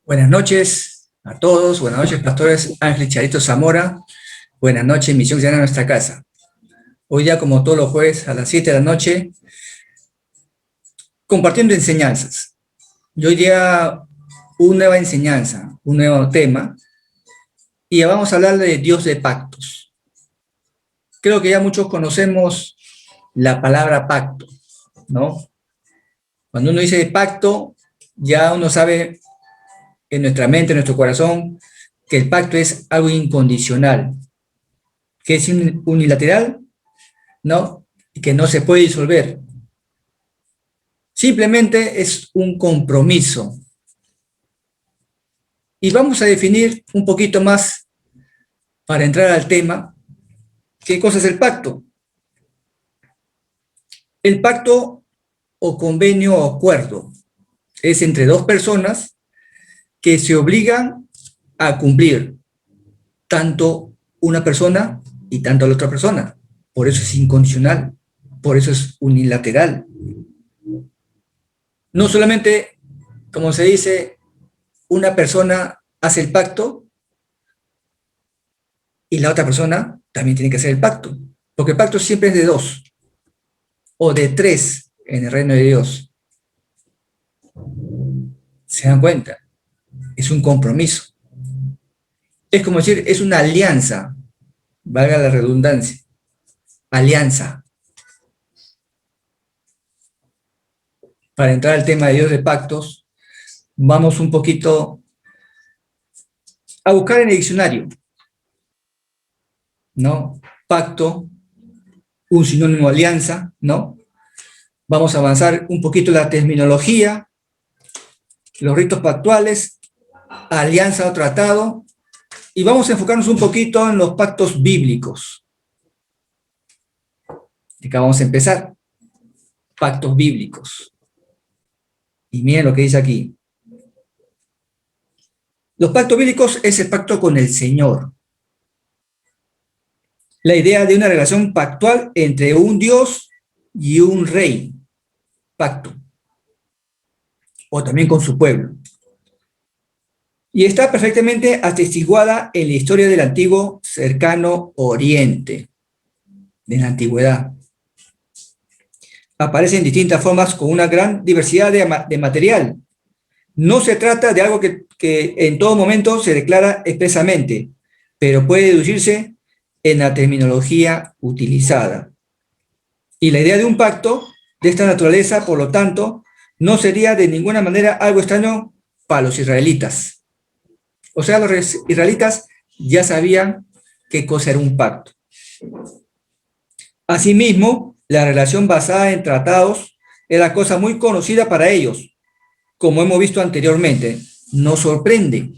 Buenas noches a todos, buenas noches, pastores Ángel Charito Zamora, buenas noches, Misión Cristiana en nuestra casa. Hoy día, como todos los jueves, a las 7 de la noche, compartiendo enseñanzas. Y hoy día, una nueva enseñanza, un nuevo tema, y vamos a hablar de Dios de pactos. Creo que ya muchos conocemos la palabra pacto, ¿no? Cuando uno dice pacto, ya uno sabe en nuestra mente, en nuestro corazón, que el pacto es algo incondicional, que es unilateral, ¿no? Y que no se puede disolver. Simplemente es un compromiso. Y vamos a definir un poquito más, para entrar al tema, qué cosa es el pacto. El pacto o convenio o acuerdo es entre dos personas que se obligan a cumplir, tanto una persona y tanto la otra persona. Por eso es incondicional, por eso es unilateral. No solamente, como se dice, una persona hace el pacto y la otra persona también tiene que hacer el pacto, porque el pacto siempre es de dos o de tres en el reino de Dios. ¿Se dan cuenta? Es un compromiso. Es como decir, es una alianza, valga la redundancia, alianza. Para entrar al tema de Dios de pactos, vamos un poquito a buscar en el diccionario, ¿no? Pacto, un sinónimo de alianza, ¿no? Vamos a avanzar un poquito la terminología, los ritos pactuales, alianza o tratado, y vamos a enfocarnos un poquito en los pactos bíblicos. Acá vamos a empezar. Pactos bíblicos. Y miren lo que dice aquí. Los pactos bíblicos es el pacto con el Señor. La idea de una relación pactual entre un Dios y un rey. Pacto. O también con su pueblo. Y está perfectamente atestiguada en la historia del antiguo cercano Oriente, de la antigüedad. Aparece en distintas formas con una gran diversidad de material. No se trata de algo que en todo momento se declara expresamente, pero puede deducirse en la terminología utilizada. Y la idea de un pacto de esta naturaleza, por lo tanto, no sería de ninguna manera algo extraño para los israelitas. O sea, los israelitas ya sabían qué cosa era un pacto. Asimismo, la relación basada en tratados era cosa muy conocida para ellos, como hemos visto anteriormente. Nos sorprende.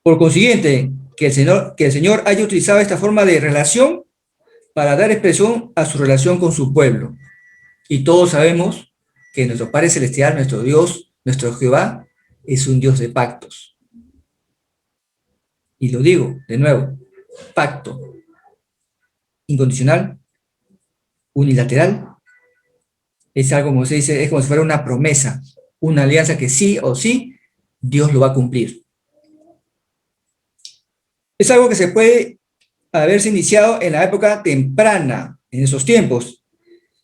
Por consiguiente, que el Señor haya utilizado esta forma de relación para dar expresión a su relación con su pueblo. Y todos sabemos que nuestro Padre Celestial, nuestro Dios, nuestro Jehová, es un Dios de pactos. Y lo digo de nuevo, pacto incondicional, unilateral, es algo, como se dice, es como si fuera una promesa, una alianza que sí o sí Dios lo va a cumplir. Es algo que se puede haberse iniciado en la época temprana, en esos tiempos,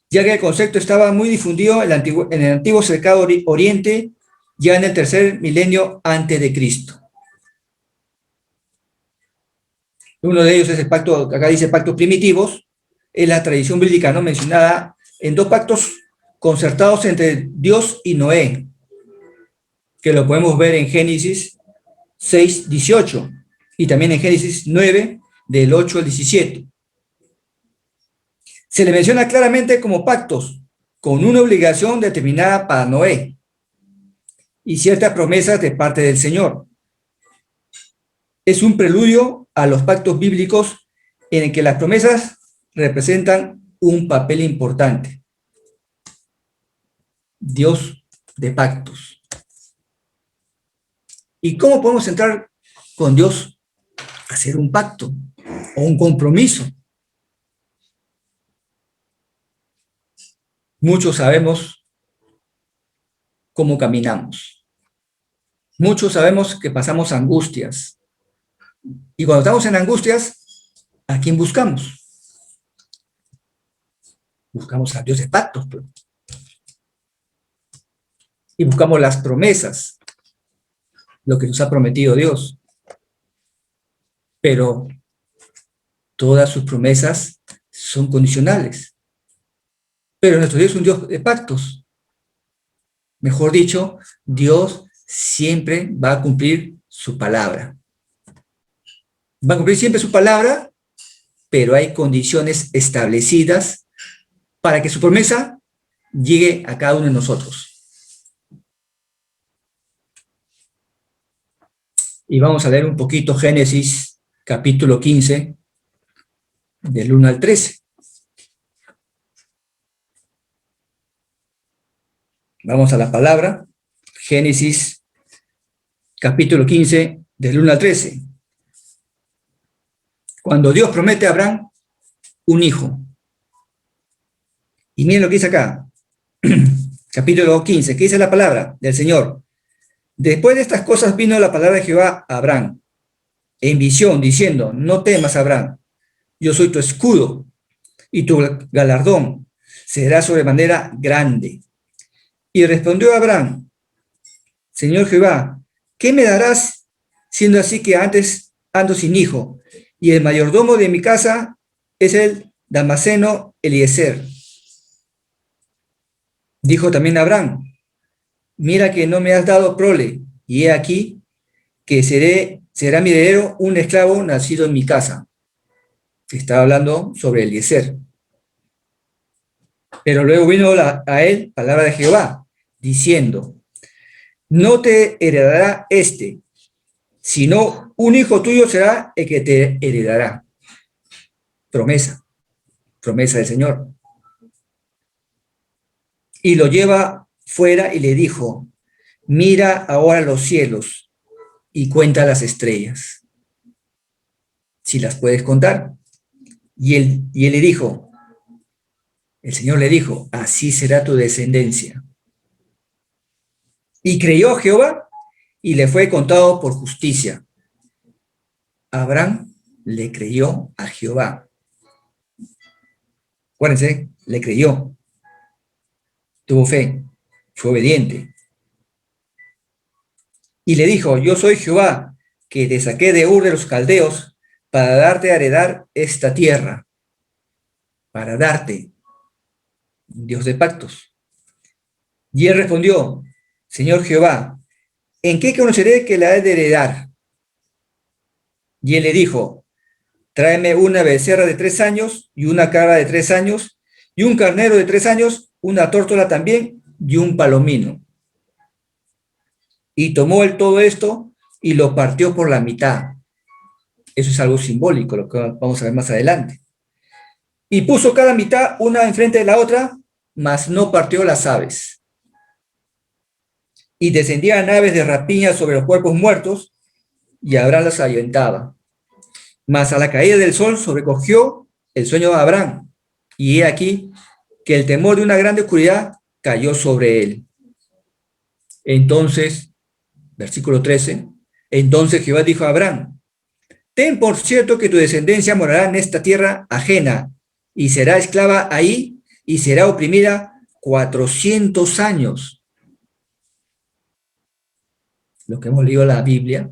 ya que el concepto estaba muy difundido en el antiguo cercado Oriente, ya en el tercer milenio antes de Cristo. Uno de ellos es el pacto, acá dice pactos primitivos, es la tradición bíblica, ¿no?, mencionada en dos pactos concertados entre Dios y Noé, que lo podemos ver en Génesis 6:18 y también en Génesis 9, del 8 al 17. Se le menciona claramente como pactos, con una obligación determinada para Noé y ciertas promesas de parte del Señor. Es un preludio a los pactos bíblicos en el que las promesas representan un papel importante. Dios de pactos. ¿Y cómo podemos entrar con Dios a hacer un pacto o un compromiso? Muchos sabemos cómo caminamos. Muchos sabemos que pasamos angustias. Y cuando estamos en angustias, ¿a quién buscamos? Buscamos a Dios de pactos, pues. Y buscamos las promesas, lo que nos ha prometido Dios. Pero todas sus promesas son condicionales. Pero nuestro Dios es un Dios de pactos. Mejor dicho, Dios siempre va a cumplir su palabra. Va a cumplir siempre su palabra, pero hay condiciones establecidas para que su promesa llegue a cada uno de nosotros. Y vamos a leer un poquito Génesis, capítulo 15, del 1 al 13. Vamos a la palabra. Génesis, capítulo 15, del 1 al 13. Cuando Dios promete a Abraham un hijo. Y miren lo que dice acá. Capítulo 15, que dice la palabra del Señor. Después de estas cosas vino la palabra de Jehová a Abraham en visión, diciendo, no temas, Abraham, yo soy tu escudo, y tu galardón será sobremanera grande. Y respondió Abraham, Señor Jehová, ¿qué me darás, siendo así que antes ando sin hijo, y el mayordomo de mi casa es el Damaseno Eliezer? Dijo también Abraham, mira que no me has dado prole, y he aquí que será mi heredero un esclavo nacido en mi casa. Estaba hablando sobre Eliezer. Pero luego vino a él palabra de Jehová, diciendo, no te heredará este, sino un hijo tuyo será el que te heredará. Promesa, promesa del Señor. Y lo lleva fuera y le dijo, mira ahora los cielos y cuenta las estrellas, si las puedes contar. Y él le dijo, el Señor le dijo, así será tu descendencia. Y creyó Jehová y le fue contado por justicia. Abraham le creyó a Jehová. Acuérdense, le creyó. Tuvo fe, fue obediente. Y le dijo, yo soy Jehová, que te saqué de Ur de los Caldeos para darte a heredar esta tierra. Para darte, Dios de pactos. Y él respondió, Señor Jehová, ¿en qué conoceré que la he de heredar? Y él le dijo, tráeme una becerra de 3 años y una cabra de 3 años y un carnero de 3 años, una tórtola también y un palomino. Y tomó él todo esto y lo partió por la mitad. Eso es algo simbólico, lo que vamos a ver más adelante. Y puso cada mitad una enfrente de la otra, mas no partió las aves. Y descendían aves de rapiña sobre los cuerpos muertos, y Abraham las ahuyentaba. Mas a la caída del sol sobrecogió el sueño de Abraham, y he aquí que el temor de una grande oscuridad cayó sobre él. Entonces, versículo 13, entonces Jehová dijo a Abraham, ten por cierto que tu descendencia morará en esta tierra ajena, y será esclava ahí, y será oprimida 400 años. Lo que hemos leído la Biblia,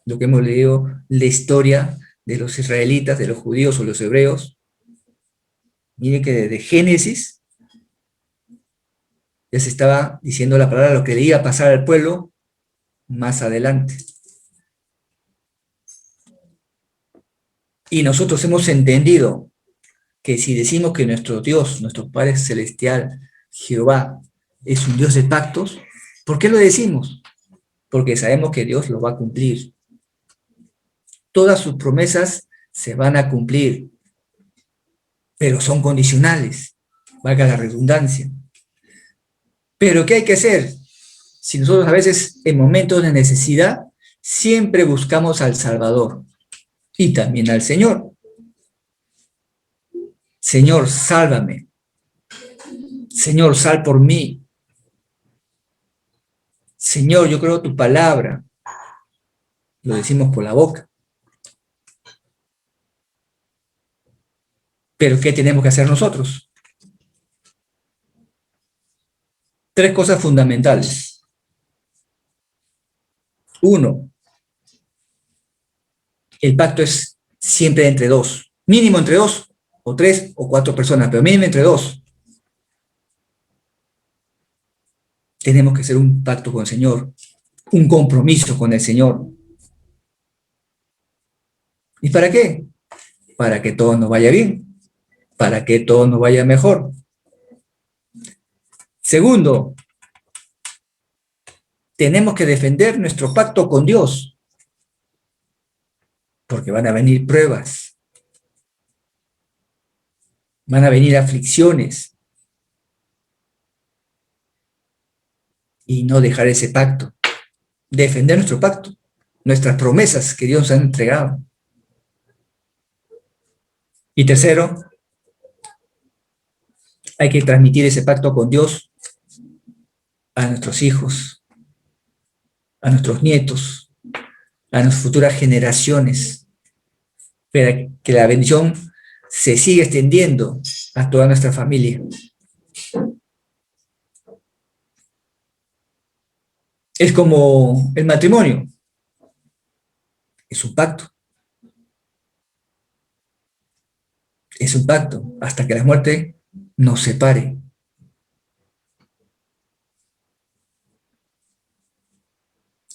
lo que hemos leído la historia de los israelitas, de los judíos o los hebreos, miren que desde Génesis ya se estaba diciendo la palabra, lo que le iba a pasar al pueblo más adelante. Y nosotros hemos entendido que si decimos que nuestro Dios, nuestro Padre Celestial, Jehová, es un Dios de pactos, ¿por qué lo decimos? Porque sabemos que Dios lo va a cumplir. Todas sus promesas se van a cumplir, pero son condicionales, valga la redundancia. Pero ¿qué hay que hacer? Si nosotros a veces en momentos de necesidad siempre buscamos al Salvador y también al Señor. Señor, sálvame. Señor, sal por mí. Señor, yo creo tu palabra. Lo decimos por la boca. Pero ¿qué tenemos que hacer nosotros? Tres cosas fundamentales. Uno, el pacto es siempre entre dos. Mínimo entre dos, o tres, o cuatro personas, pero mínimo entre dos. Tenemos que hacer un pacto con el Señor, un compromiso con el Señor. ¿Y para qué? Para que todo nos vaya bien, para que todo nos vaya mejor. Segundo, tenemos que defender nuestro pacto con Dios, porque van a venir pruebas, van a venir aflicciones, y no dejar ese pacto, defender nuestro pacto, nuestras promesas que Dios nos ha entregado. Y tercero, hay que transmitir ese pacto con Dios a nuestros hijos, a nuestros nietos, a nuestras futuras generaciones, para que la bendición se siga extendiendo a toda nuestra familia. Es como el matrimonio, es un pacto. Es un pacto hasta que la muerte nos separe.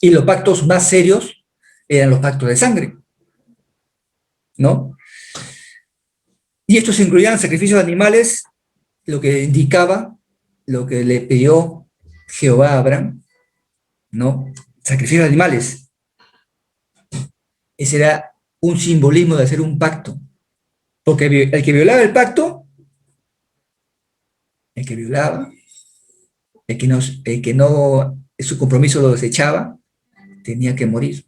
Y los pactos más serios eran los pactos de sangre, ¿no? Y estos incluían sacrificios de animales, lo que indicaba, lo que le pidió Jehová a Abraham, ¿no? Sacrificios de animales. Ese era un simbolismo de hacer un pacto. Porque el que violaba el pacto, el que violaba, el que no su compromiso lo desechaba, tenía que morir.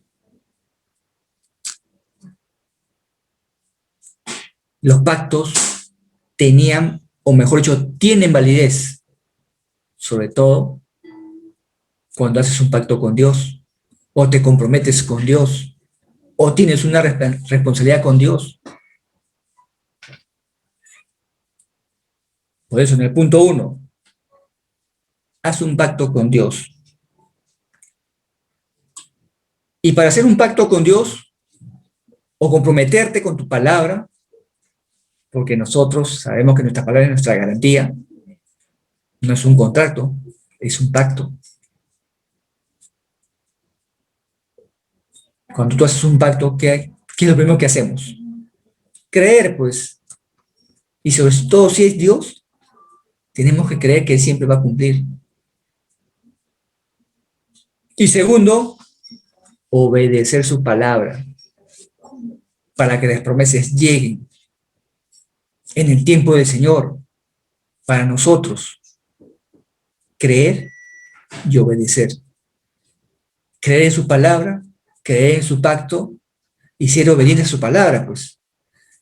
Los pactos tenían, o mejor dicho, tienen validez, sobre todo cuando haces un pacto con Dios, o te comprometes con Dios, o tienes una responsabilidad con Dios. Por eso, en el punto 1, haz un pacto con Dios. Y para hacer un pacto con Dios, o comprometerte con tu palabra, porque nosotros sabemos que nuestra palabra es nuestra garantía, no es un contrato, es un pacto. Cuando tú haces un pacto, ¿qué es lo primero que hacemos? Creer, pues. Y sobre todo, si es Dios, tenemos que creer que Él siempre va a cumplir. Y segundo, obedecer su palabra para que las promesas lleguen en el tiempo del Señor para nosotros. Creer y obedecer. Creer en su palabra, creer en su pacto y ser obediente a su palabra, pues.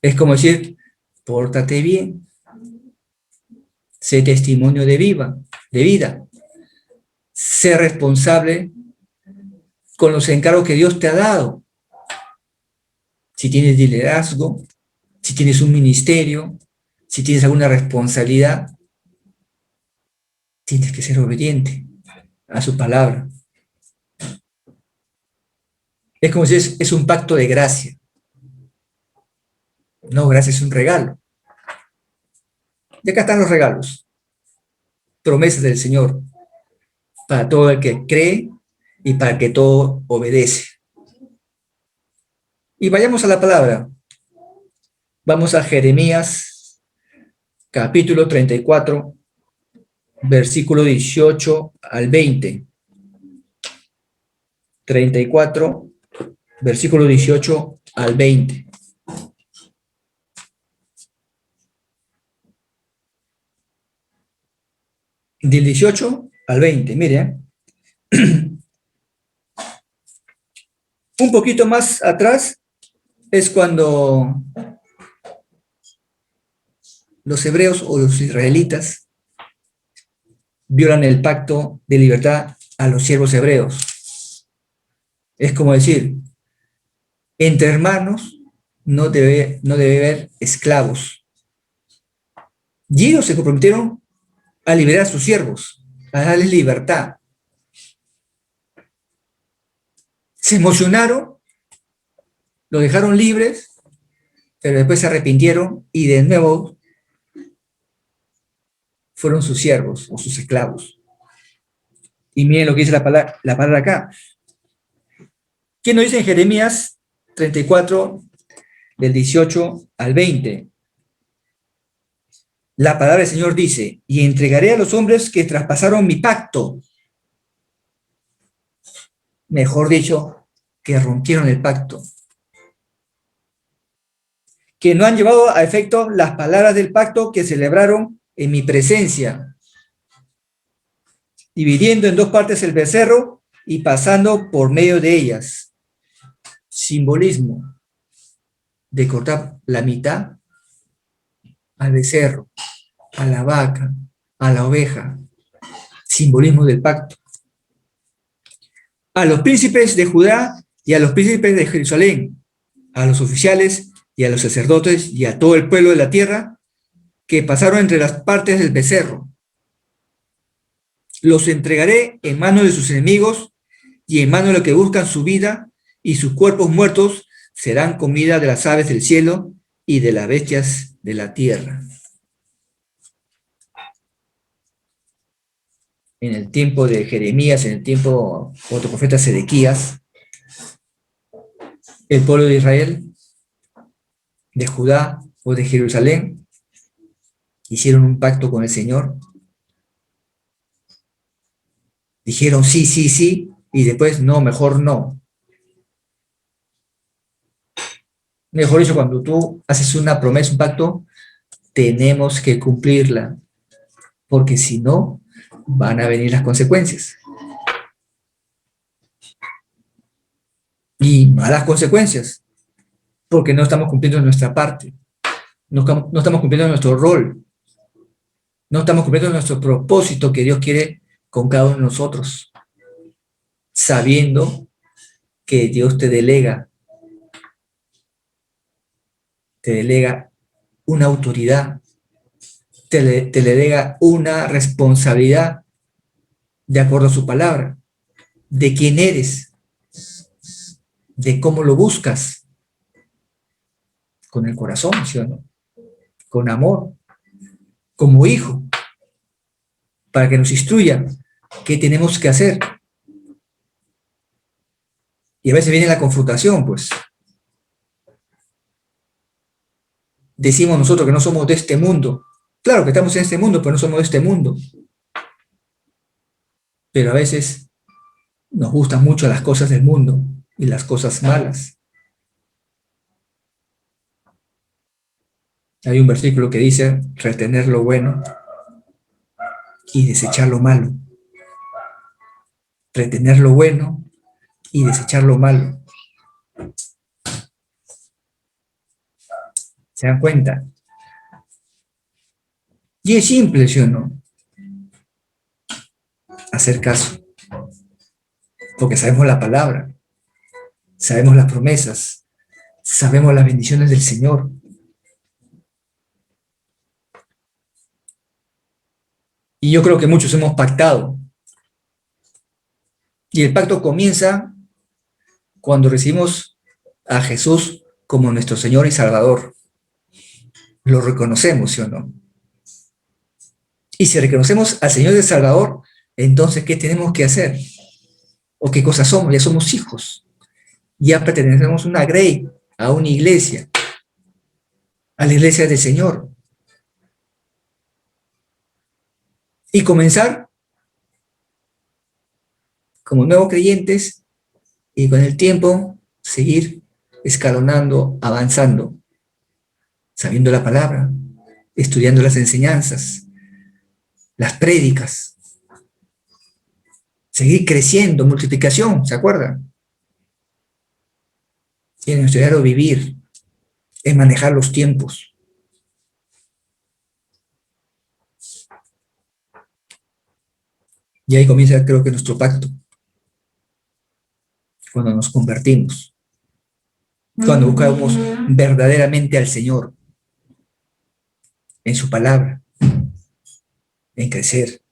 Es como decir, pórtate bien, sé testimonio de vida, sé responsable con los encargos que Dios te ha dado. Si tienes liderazgo, si tienes un ministerio, si tienes alguna responsabilidad, tienes que ser obediente a su palabra. Es como si es un pacto de gracia. No, gracia es un regalo. Y acá están los regalos. Promesas del Señor para todo el que cree y para el que todo obedece. Y vayamos a la palabra. Vamos a Jeremías, capítulo 34, versículo 18 al 20. 34, versículo 18 al 20. Del 18 al 20, mire. Un poquito más atrás es cuando los hebreos o los israelitas violan el pacto de libertad a los siervos hebreos. Es como decir, entre hermanos no debe haber esclavos. Y ellos se comprometieron a liberar a sus siervos, a darles libertad. Se emocionaron, los dejaron libres, pero después se arrepintieron y de nuevo fueron sus siervos o sus esclavos. Y miren lo que dice la palabra acá. ¿Qué nos dice en Jeremías 34, del 18 al 20? La palabra del Señor dice, y entregaré a los hombres que traspasaron mi pacto. Mejor dicho, que rompieron el pacto. Que no han llevado a efecto las palabras del pacto que celebraron en mi presencia, dividiendo en dos partes el becerro y pasando por medio de ellas. Simbolismo de cortar la mitad al becerro, a la vaca, a la oveja. Simbolismo del pacto. A los príncipes de Judá y a los príncipes de Jerusalén, a los oficiales y a los sacerdotes y a todo el pueblo de la tierra que pasaron entre las partes del becerro. Los entregaré en manos de sus enemigos y en manos de los que buscan su vida, y sus cuerpos muertos serán comida de las aves del cielo y de las bestias de la tierra. En el tiempo de Jeremías, en el tiempo de otro profeta Sedequías, el pueblo de Israel, de Judá o de Jerusalén, hicieron un pacto con el Señor. Dijeron sí, sí, sí, y después no, mejor no. Mejor dicho, cuando tú haces una promesa, un pacto, tenemos que cumplirla, porque si no, van a venir las consecuencias. Y malas consecuencias, porque no estamos cumpliendo nuestra parte, no estamos cumpliendo nuestro rol, no estamos cumpliendo nuestro propósito que Dios quiere con cada uno de nosotros, sabiendo que Dios te delega una autoridad, te delega una responsabilidad de acuerdo a su palabra, de quién eres, de cómo lo buscas, con el corazón, ¿sí o no? Con amor, como hijo, para que nos instruya qué tenemos que hacer. Y a veces viene la confrontación, pues. Decimos nosotros que no somos de este mundo. Claro que estamos en este mundo, pero no somos de este mundo. Pero a veces nos gustan mucho las cosas del mundo y las cosas malas. Hay un versículo que dice, retener lo bueno y desechar lo malo. Retener lo bueno y desechar lo malo. ¿Se dan cuenta? Y es simple, ¿sí o no? Hacer caso. Porque sabemos la palabra, sabemos las promesas, sabemos las bendiciones del Señor. Y yo creo que muchos hemos pactado. Y el pacto comienza cuando recibimos a Jesús como nuestro Señor y Salvador. Lo reconocemos, ¿sí o no? Y si reconocemos al Señor y Salvador, entonces, ¿qué tenemos que hacer? ¿O qué cosas somos? Ya somos hijos. Ya pertenecemos a una grey, a una iglesia, a la iglesia del Señor. Y comenzar como nuevos creyentes y con el tiempo seguir escalonando, avanzando, sabiendo la palabra, estudiando las enseñanzas, las prédicas, seguir creciendo, multiplicación, ¿se acuerdan? Y en estudiar o vivir, en manejar los tiempos. Y ahí comienza, creo que, nuestro pacto, cuando nos convertimos, cuando buscamos verdaderamente al Señor en su palabra, en crecer.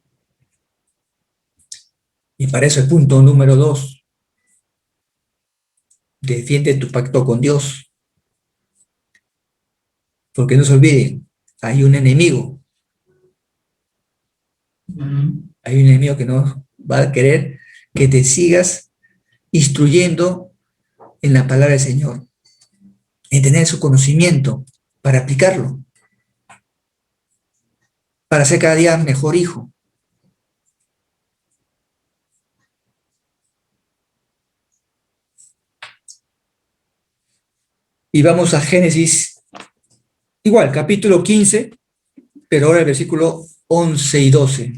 Y para eso el punto número 2, defiende tu pacto con Dios. Porque no se olviden, hay un enemigo. Hay un enemigo que no va a querer que te sigas instruyendo en la palabra del Señor, en tener su conocimiento para aplicarlo, para ser cada día mejor hijo. Y vamos a Génesis, igual, capítulo 15, pero ahora el versículo 11 y 12.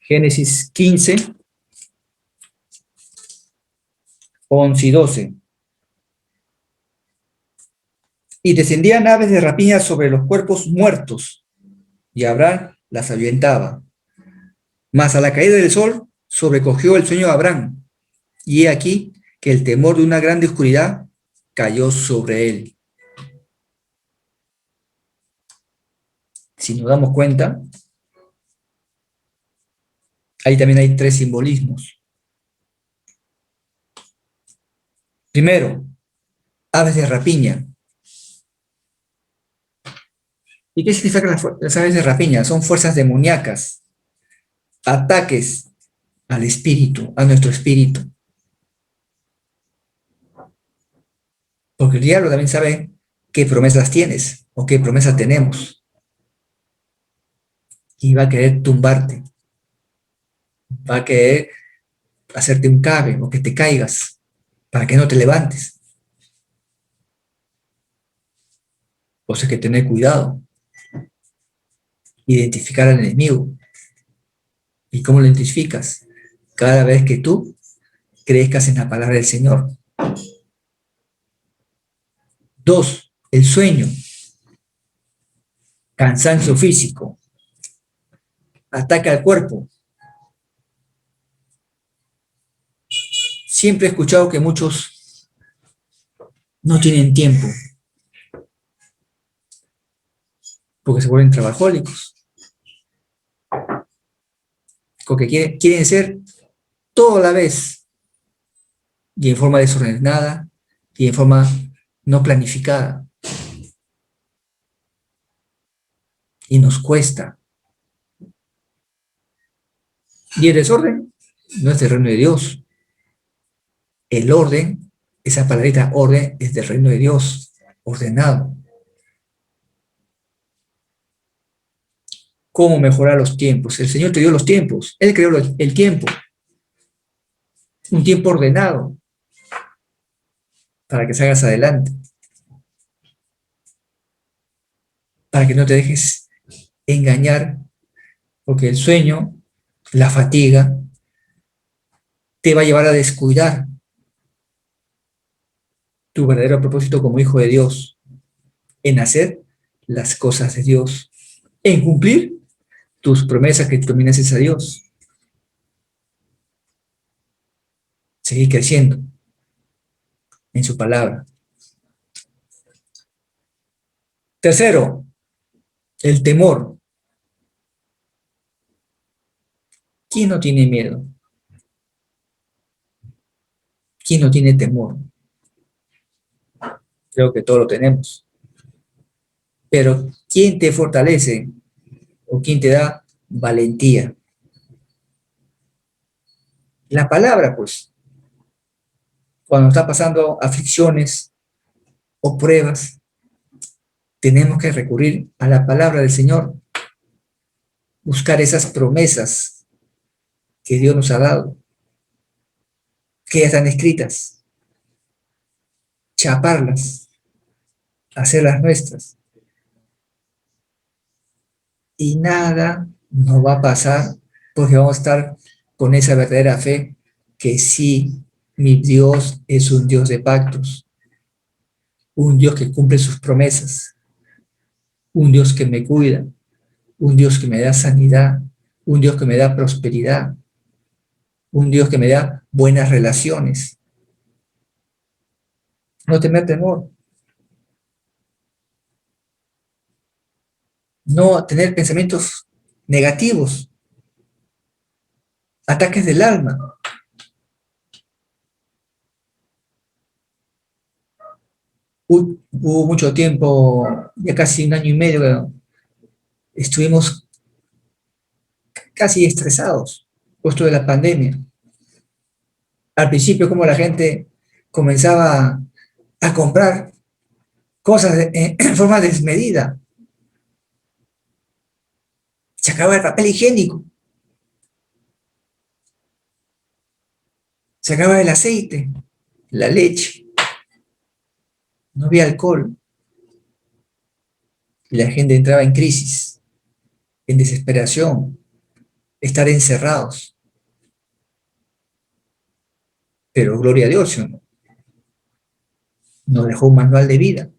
Génesis 15, 11 y 12. Y descendían aves de rapiña sobre los cuerpos muertos, y Abraham las ahuyentaba. Mas a la caída del sol sobrecogió el sueño de Abraham, y he aquí que el temor de una grande oscuridad cayó sobre él. Si nos damos cuenta, ahí también hay 3 simbolismos. Primero, aves de rapiña. ¿Y qué significan las aves de rapiña? Son fuerzas demoníacas, ataques al espíritu, a nuestro espíritu. Porque el diablo también sabe qué promesas tienes o qué promesas tenemos. Y va a querer tumbarte. Va a querer hacerte un cabe o que te caigas para que no te levantes. O sea que tener cuidado. Identificar al enemigo. ¿Y cómo lo identificas? Cada vez que tú crezcas en la palabra del Señor. 2, el sueño. Cansancio físico. Ataque al cuerpo. Siempre he escuchado que muchos no tienen tiempo porque se vuelven trabajólicos, porque quieren ser todo a la vez y en forma desordenada y en forma no planificada. Y nos cuesta. Y el desorden no es del reino de Dios. El orden, esa palabrita orden, es del reino de Dios, ordenado. ¿Cómo mejorar los tiempos? El Señor te dio los tiempos. Él creó el tiempo. Un tiempo ordenado para que salgas adelante. Para que no te dejes engañar, porque el sueño, la fatiga, te va a llevar a descuidar tu verdadero propósito como hijo de Dios, en hacer las cosas de Dios, en cumplir tus promesas que tú haces a Dios. Seguir creciendo en su palabra. Tercero, el temor. ¿Quién no tiene miedo? ¿Quién no tiene temor? Creo que todos lo tenemos. Pero ¿quién te fortalece o quién te da valentía? La palabra, pues, cuando está pasando aflicciones o pruebas, tenemos que recurrir a la palabra del Señor, buscar esas promesas que Dios nos ha dado, que ya están escritas, chaparlas, hacerlas nuestras. Y nada nos va a pasar porque vamos a estar con esa verdadera fe que sí, mi Dios es un Dios de pactos. un Dios que cumple sus promesas, un Dios que me cuida, un Dios que me da sanidad, un Dios que me da prosperidad, un Dios que me da buenas relaciones. No tener temor. No tener pensamientos negativos, ataques del alma. Hubo mucho tiempo, ya casi un año y medio, estuvimos casi estresados, puesto de la pandemia. Al principio, como la gente comenzaba a comprar cosas en forma desmedida. Se acababa el papel higiénico, se acababa el aceite, la leche, no había alcohol. Y la gente entraba en crisis, en desesperación, estar encerrados. Pero gloria a Dios, ¿no? Nos dejó un manual de vida,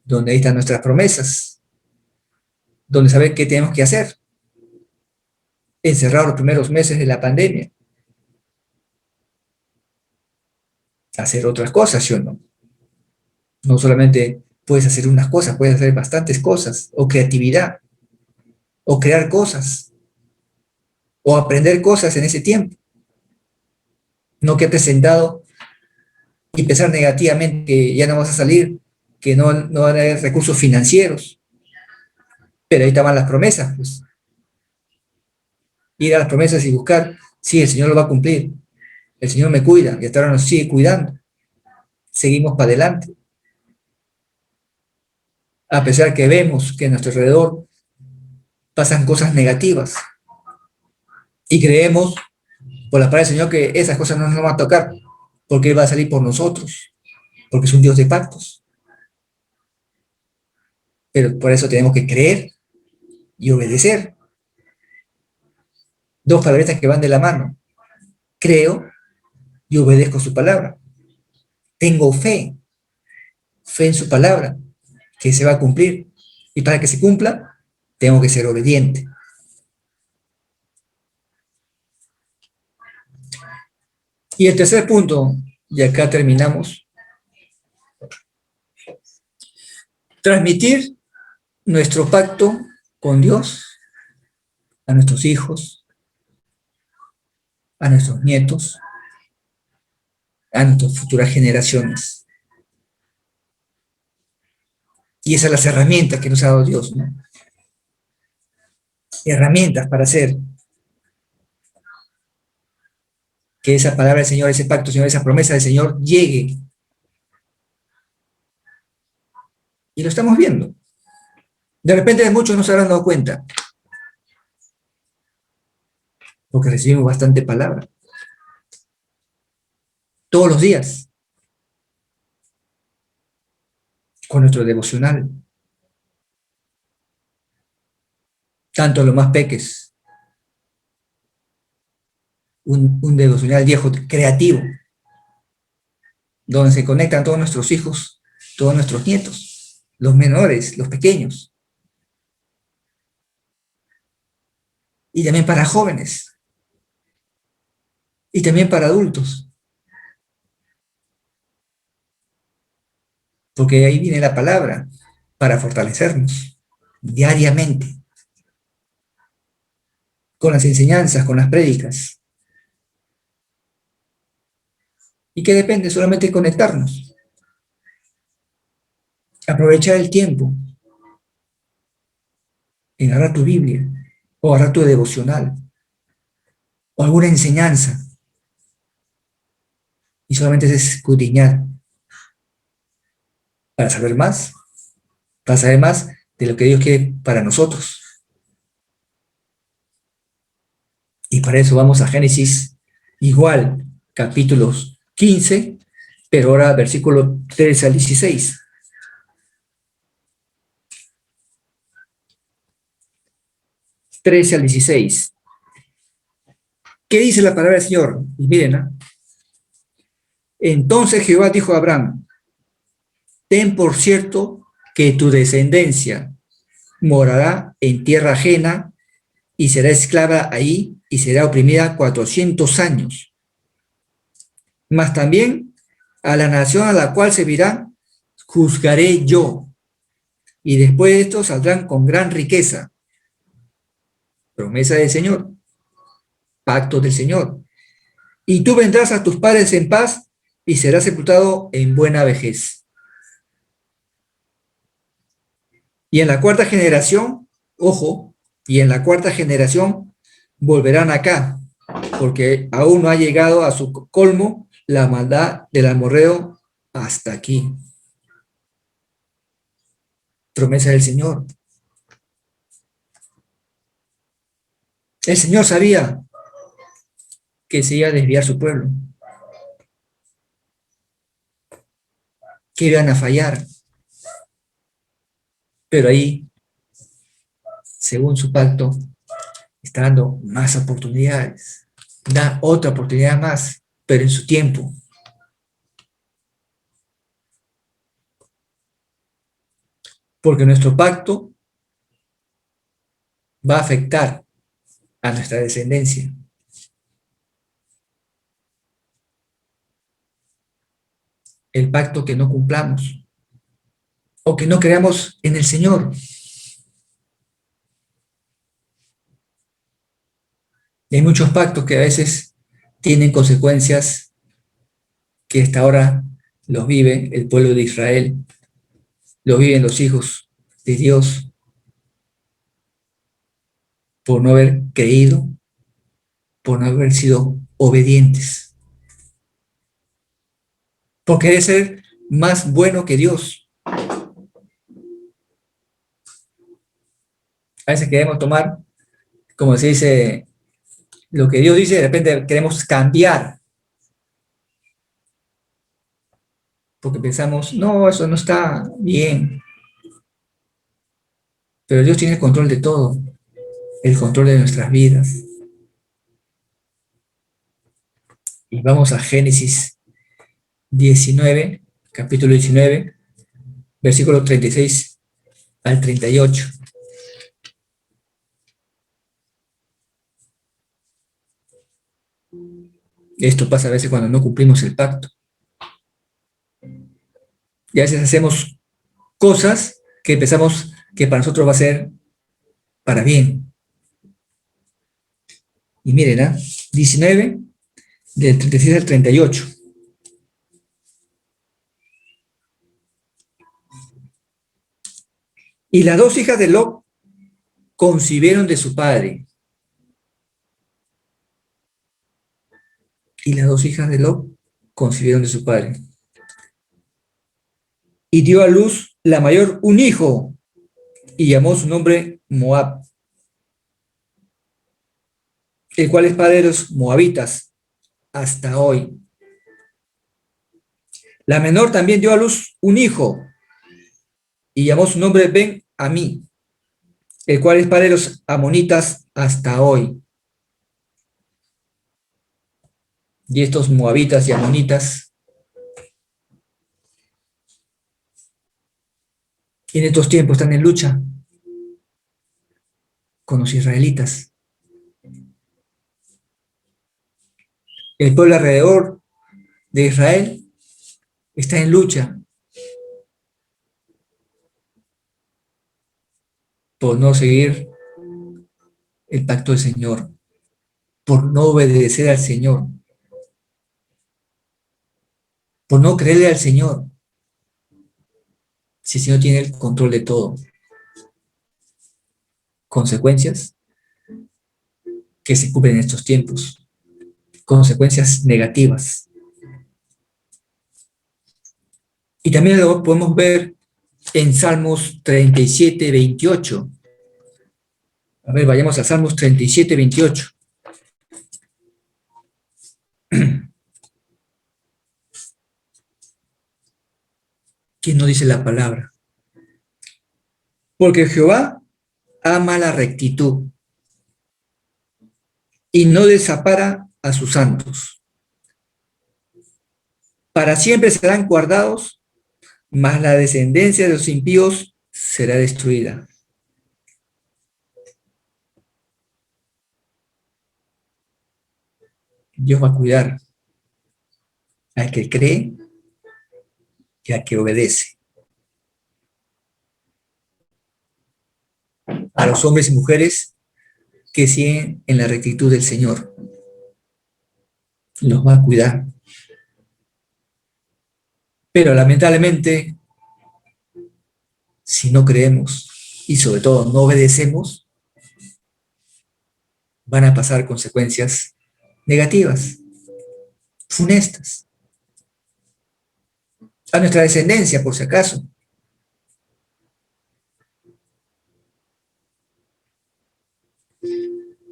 donde ahí están nuestras promesas, donde saber qué tenemos que hacer. Encerrados los primeros meses de la pandemia. Hacer otras cosas, ¿sí o no? No solamente puedes hacer unas cosas, puedes hacer bastantes cosas, o creatividad, o crear cosas, o aprender cosas en ese tiempo. No quedarte sentado y pensar negativamente que ya no vas a salir, que no van a haber recursos financieros. Pero ahí estaban las promesas, pues. Ir a las promesas y buscar, sí, el Señor lo va a cumplir. El Señor me cuida y hasta ahora nos sigue cuidando. Seguimos para adelante. A pesar que vemos que a nuestro alrededor pasan cosas negativas y creemos por la palabra del Señor que esas cosas no nos van a tocar porque Él va a salir por nosotros, porque es un Dios de pactos. Pero por eso tenemos que creer y obedecer. Dos palabras que van de la mano. Creo y obedezco su palabra. Tengo fe en su palabra, que se va a cumplir. Y para que se cumpla, tengo que ser obediente. Y el tercer punto, y acá terminamos, transmitir nuestro pacto con Dios a nuestros hijos, a nuestros nietos, a nuestras futuras generaciones. Y esas son las herramientas que nos ha dado Dios, ¿no? Herramientas para hacer que esa palabra del Señor, ese pacto, Señor, esa promesa del Señor llegue. Y lo estamos viendo. De repente muchos no se habrán dado cuenta, porque recibimos bastante palabra. Todos los días. Con nuestro devocional. Tanto los más peques. Un devocional viejo, creativo, donde se conectan todos nuestros hijos, todos nuestros nietos, los menores, los pequeños. Y también para jóvenes. Y también para adultos. Porque ahí viene la palabra para fortalecernos diariamente. Con las enseñanzas, con las prédicas. Y que depende solamente de conectarnos. Aprovechar el tiempo. En agarrar tu Biblia. O agarrar tu devocional. O alguna enseñanza. Y solamente es escudriñar. Para saber más. Para saber más de lo que Dios quiere para nosotros. Y para eso vamos a Génesis, igual, capítulos 15, pero ahora versículo 13 al 16. (13 al 16). ¿Qué dice la palabra del Señor? Y miren, ¿eh? Entonces Jehová dijo a Abraham, ten por cierto que tu descendencia morará en tierra ajena y será esclava ahí y será oprimida 400 años. Mas también a la nación a la cual servirá, juzgaré yo, y después de esto saldrán con gran riqueza. Promesa del Señor, pacto del Señor. Y tú vendrás a tus padres en paz y serás sepultado en buena vejez. Y en la cuarta generación, ojo, y en la cuarta generación volverán acá, porque aún no ha llegado a su colmo la maldad del amorreo hasta aquí. Promesa del Señor. El Señor sabía que se iba a desviar su pueblo, que iban a fallar, pero ahí, según su pacto, está dando más oportunidades, da otra oportunidad más, pero en su tiempo. Porque nuestro pacto va a afectar a nuestra descendencia. El pacto que no cumplamos o que no creamos en el Señor. Y hay muchos pactos que a veces tienen consecuencias que hasta ahora los vive el pueblo de Israel, los viven los hijos de Dios por no haber creído, por no haber sido obedientes, por querer ser más bueno que Dios. A veces queremos tomar, como se dice, lo que Dios dice, de repente queremos cambiar, porque pensamos, no, eso no está bien. Pero Dios tiene el control de todo, el control de nuestras vidas. Y vamos a Génesis 19, capítulo 19, versículo 36 al 38. Esto pasa a veces cuando no cumplimos el pacto. Y a veces hacemos cosas que pensamos que para nosotros va a ser para bien. Y miren, ¿eh? 19, del 36 al 38. Y las dos hijas de Lot concibieron de su padre. Y las dos hijas de Lot concibieron de su padre. Y dio a luz la mayor un hijo, y llamó su nombre Moab, el cual es padre de los moabitas hasta hoy. La menor también dio a luz un hijo, y llamó su nombre Ben-Amí, el cual es padre de los amonitas hasta hoy. Y estos moabitas y amonitas, en estos tiempos están en lucha con los israelitas. El pueblo alrededor de Israel está en lucha por no seguir el pacto del Señor, por no obedecer al Señor, por no creerle al Señor, si el Señor tiene el control de todo. Consecuencias que se cumplen en estos tiempos, consecuencias negativas. Y también lo podemos ver en Salmos 37, 28. A ver, vayamos a Salmos 37, 28. ¿Quién nos dice la palabra? Porque Jehová ama la rectitud y no desampara a sus santos. Para siempre serán guardados mas la descendencia de los impíos será destruida. Dios va a cuidar al que cree y al que obedece. A los hombres y mujeres que siguen en la rectitud del Señor. Los va a cuidar. Pero lamentablemente, si no creemos y sobre todo no obedecemos, van a pasar consecuencias negativas, funestas, a nuestra descendencia, por si acaso.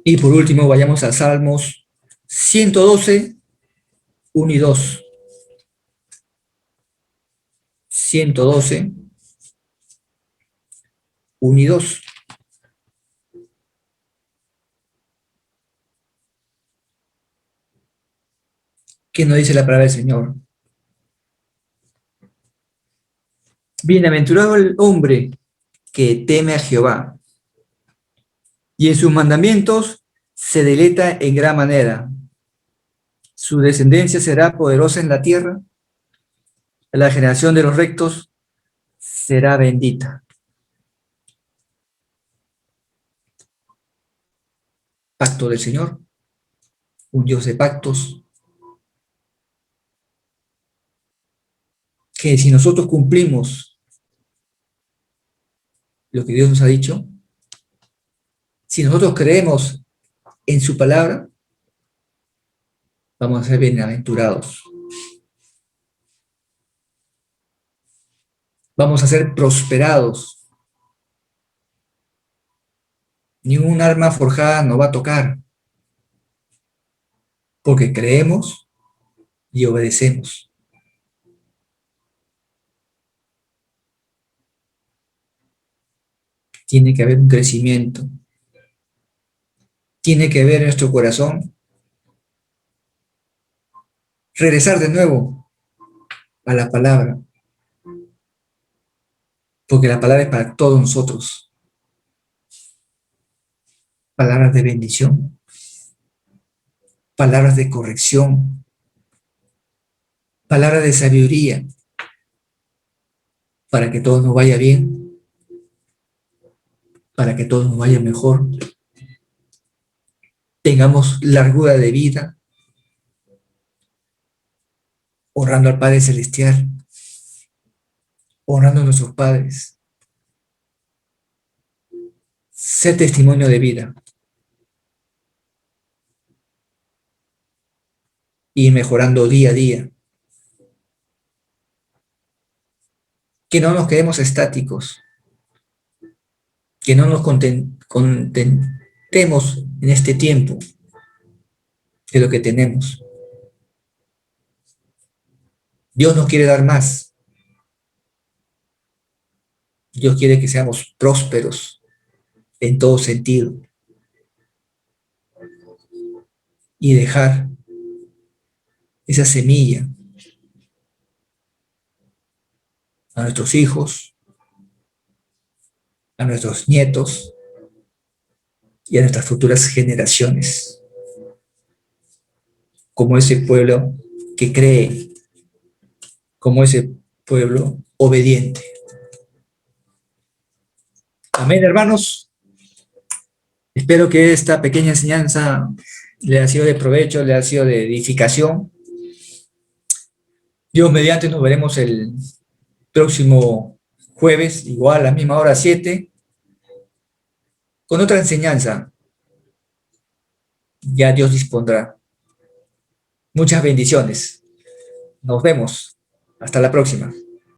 Y por último, vayamos a Salmos 112, 1 y 2. 112, 1 y 2. ¿Qué nos dice la palabra del Señor? Bienaventurado el hombre que teme a Jehová, y en sus mandamientos se deleita en gran manera. Su descendencia será poderosa en la tierra, la generación de los rectos será bendita. Pacto del Señor, un Dios de pactos, que si nosotros cumplimos lo que Dios nos ha dicho, si nosotros creemos en su palabra, vamos a ser bienaventurados. Vamos a ser prosperados. Ningún arma forjada nos va a tocar, porque creemos y obedecemos. Tiene que haber un crecimiento. Tiene que haber en nuestro corazón regresar de nuevo a la palabra, porque la palabra es para todos nosotros. Palabras de bendición, palabras de corrección, palabras de sabiduría, para que todo nos vaya bien, para que todo nos vaya mejor, tengamos largura de vida, honrando al Padre Celestial, honrando a nuestros padres, ser testimonio de vida y mejorando día a día. Que no nos quedemos estáticos, que no nos contentemos en este tiempo de lo que tenemos. Dios nos quiere dar más. Dios quiere que seamos prósperos en todo sentido y dejar esa semilla a nuestros hijos, a nuestros nietos y a nuestras futuras generaciones, como ese pueblo que cree, como ese pueblo obediente. Amén, hermanos. Espero que esta pequeña enseñanza le ha sido de provecho, le ha sido de edificación. Dios mediante nos veremos el próximo jueves, igual a la misma hora 7, con otra enseñanza. Ya Dios dispondrá. Muchas bendiciones. Nos vemos. Hasta la próxima.